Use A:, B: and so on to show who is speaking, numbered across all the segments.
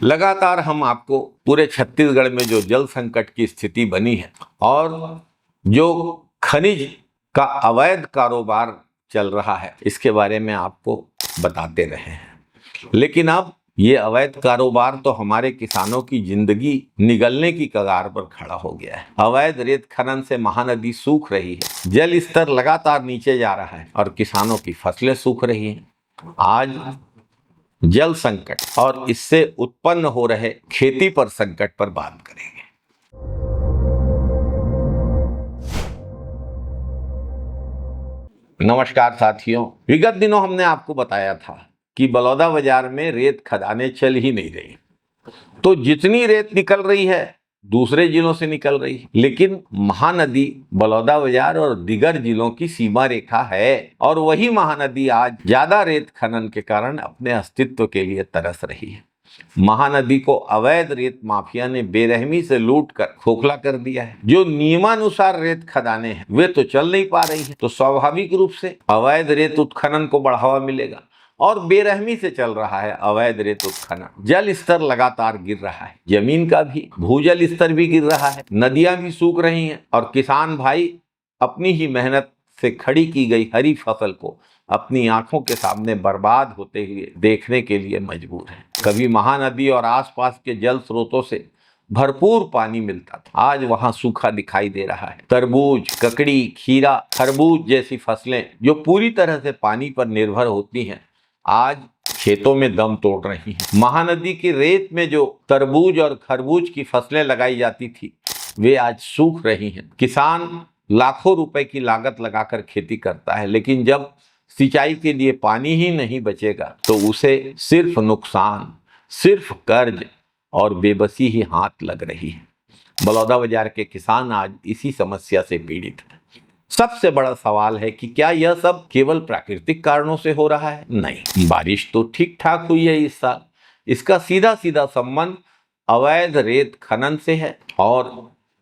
A: लगातार हम आपको पूरे छत्तीसगढ़ में जो जल संकट की स्थिति बनी है और जो खनिज का अवैध कारोबार चल रहा है इसके बारे में आपको बताते रहे हैं। लेकिन अब ये अवैध कारोबार तो हमारे किसानों की जिंदगी निगलने की कगार पर खड़ा हो गया है। अवैध रेत खनन से महानदी सूख रही है, जल स्तर लगातार नीचे जा रहा है और किसानों की फसलें सूख रही हैं। आज जल संकट और इससे उत्पन्न हो रहे खेती पर संकट पर बात करेंगे। नमस्कार साथियों, विगत दिनों हमने आपको बताया था कि बलौदाबाजार में रेत खदानें चल ही नहीं रही, तो जितनी रेत निकल रही है दूसरे जिलों से निकल रही है, लेकिन महानदी बलौदाबाजार और दीगर जिलों की सीमा रेखा है और वही महानदी आज ज्यादा रेत खनन के कारण अपने अस्तित्व के लिए तरस रही है। महानदी को अवैध रेत माफिया ने बेरहमी से लूट कर खोखला कर दिया है। जो नियमानुसार रेत खदानें हैं वे तो चल नहीं पा रही है, तो स्वाभाविक रूप से अवैध रेत उत्खनन को बढ़ावा मिलेगा और बेरहमी से चल रहा है अवैध रेत उत्खनन। जल स्तर लगातार गिर रहा है, जमीन का भी भूजल स्तर भी गिर रहा है, नदियां भी सूख रही हैं और किसान भाई अपनी ही मेहनत से खड़ी की गई हरी फसल को अपनी आंखों के सामने बर्बाद होते हुए देखने के लिए मजबूर है। कभी महानदी और आसपास के जल स्रोतों से भरपूर पानी मिलता था, आज वहां सूखा दिखाई दे रहा है। तरबूज, ककड़ी, खीरा, खरबूज जैसी फसलें जो पूरी तरह से पानी पर निर्भर होती हैं आज खेतों में दम तोड़ रही हैं। महानदी की रेत में जो तरबूज और खरबूज की फसलें लगाई जाती थी वे आज सूख रही हैं। किसान लाखों रुपए की लागत लगाकर खेती करता है, लेकिन जब सिंचाई के लिए पानी ही नहीं बचेगा तो उसे सिर्फ नुकसान, सिर्फ कर्ज और बेबसी ही हाथ लग रही है। बलौदाबाजार के किसान आज इसी समस्या से पीड़ित हैं। सबसे बड़ा सवाल है कि क्या यह सब केवल प्राकृतिक कारणों से हो रहा है? नहीं, बारिश तो ठीक ठाक हुई है इस साल। इसका सीधा सीधा संबंध अवैध रेत खनन से है और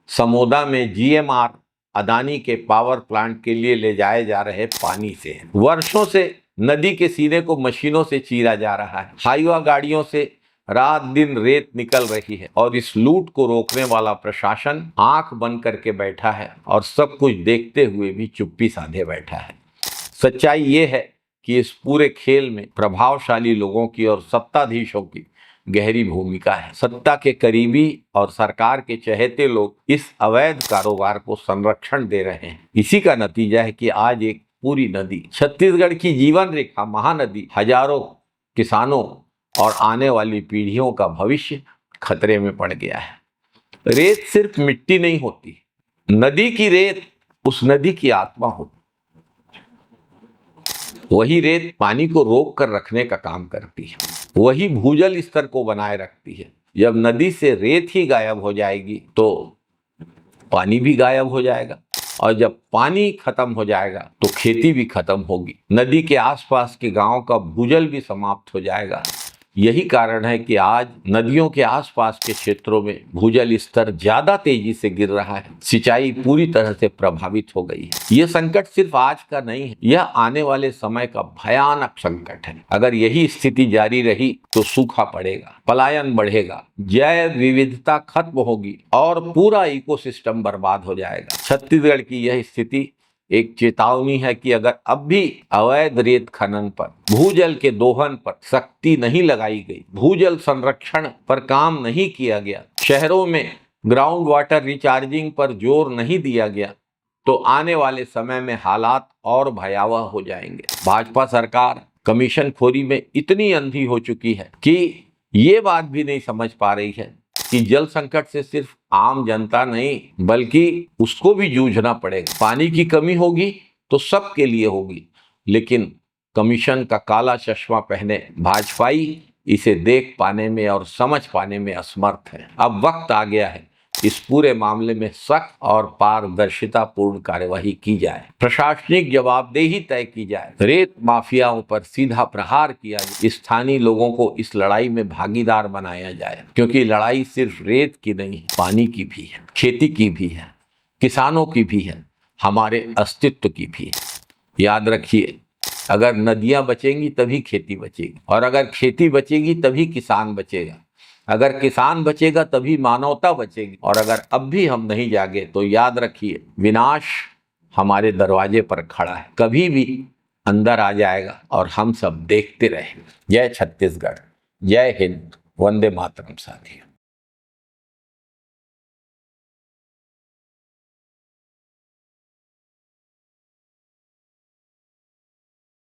A: समोदा में जीएमआर अदानी के पावर प्लांट के लिए ले जाए जा रहे पानी से है। वर्षों से नदी के सीने को मशीनों से चीरा जा रहा है, हाईवा गाड़ियों से रात दिन रेत निकल रही है और इस लूट को रोकने वाला प्रशासन आंख बंद करके बैठा है और सब कुछ देखते हुए भी चुप्पी साधे बैठा है। सच्चाई ये है कि इस पूरे खेल में प्रभावशाली लोगों की और सत्ताधीशों की गहरी भूमिका है। सत्ता के करीबी और सरकार के चहेते लोग इस अवैध कारोबार को संरक्षण दे रहे हैं। इसी का नतीजा है कि आज एक पूरी नदी, छत्तीसगढ़ की जीवन रेखा महानदी, हजारों किसानों और आने वाली पीढ़ियों का भविष्य खतरे में पड़ गया है। रेत सिर्फ मिट्टी नहीं होती, नदी की रेत उस नदी की आत्मा होती। वही रेत पानी को रोक कर रखने का काम करती है, वही भूजल स्तर को बनाए रखती है। जब नदी से रेत ही गायब हो जाएगी तो पानी भी गायब हो जाएगा और जब पानी खत्म हो जाएगा तो खेती भी खत्म होगी, नदी के आसपास के गांव का भूजल भी समाप्त हो जाएगा। यही कारण है कि आज नदियों के आसपास के क्षेत्रों में भूजल स्तर ज्यादा तेजी से गिर रहा है, सिंचाई पूरी तरह से प्रभावित हो गई है। यह संकट सिर्फ आज का नहीं है, यह आने वाले समय का भयानक संकट है। अगर यही स्थिति जारी रही तो सूखा पड़ेगा, पलायन बढ़ेगा, जैव विविधता खत्म होगी और पूरा इकोसिस्टम बर्बाद हो जाएगा। छत्तीसगढ़ की यह स्थिति एक चेतावनी है कि अगर अब भी अवैध रेत खनन पर, भूजल के दोहन पर सख्ती नहीं लगाई गई, भूजल संरक्षण पर काम नहीं किया गया, शहरों में ग्राउंड वाटर रिचार्जिंग पर जोर नहीं दिया गया, तो आने वाले समय में हालात और भयावह हो जाएंगे। भाजपा सरकार कमीशन खोरी में इतनी अंधी हो चुकी है कि ये बात भी नहीं समझ पा रही है कि जल संकट से सिर्फ आम जनता नहीं बल्कि उसको भी जूझना पड़ेगा। पानी की कमी होगी तो सबके लिए होगी, लेकिन कमीशन का काला चश्मा पहने भाजपाई इसे देख पाने में और समझ पाने में असमर्थ है। अब वक्त आ गया है इस पूरे मामले में सख्त और पारदर्शिता पूर्ण कार्यवाही की जाए, प्रशासनिक जवाबदेही तय की जाए, रेत माफियाओं पर सीधा प्रहार किया जाए, स्थानीय लोगों को इस लड़ाई में भागीदार बनाया जाए, क्योंकि लड़ाई सिर्फ रेत की नहीं, पानी की भी है, खेती की भी है, किसानों की भी है, हमारे अस्तित्व की भी है। याद रखिए, अगर नदियां बचेंगी तभी खेती बचेगी और अगर खेती बचेगी तभी किसान बचेगा। अगर किसान बचेगा तभी मानवता बचेगी, और अगर अब भी हम नहीं जागे तो याद रखिए विनाश हमारे दरवाजे पर खड़ा है, कभी भी अंदर आ जाएगा और हम सब देखते रहेंगे। जय छत्तीसगढ़, जय हिंद, वंदे मातरम साथियों।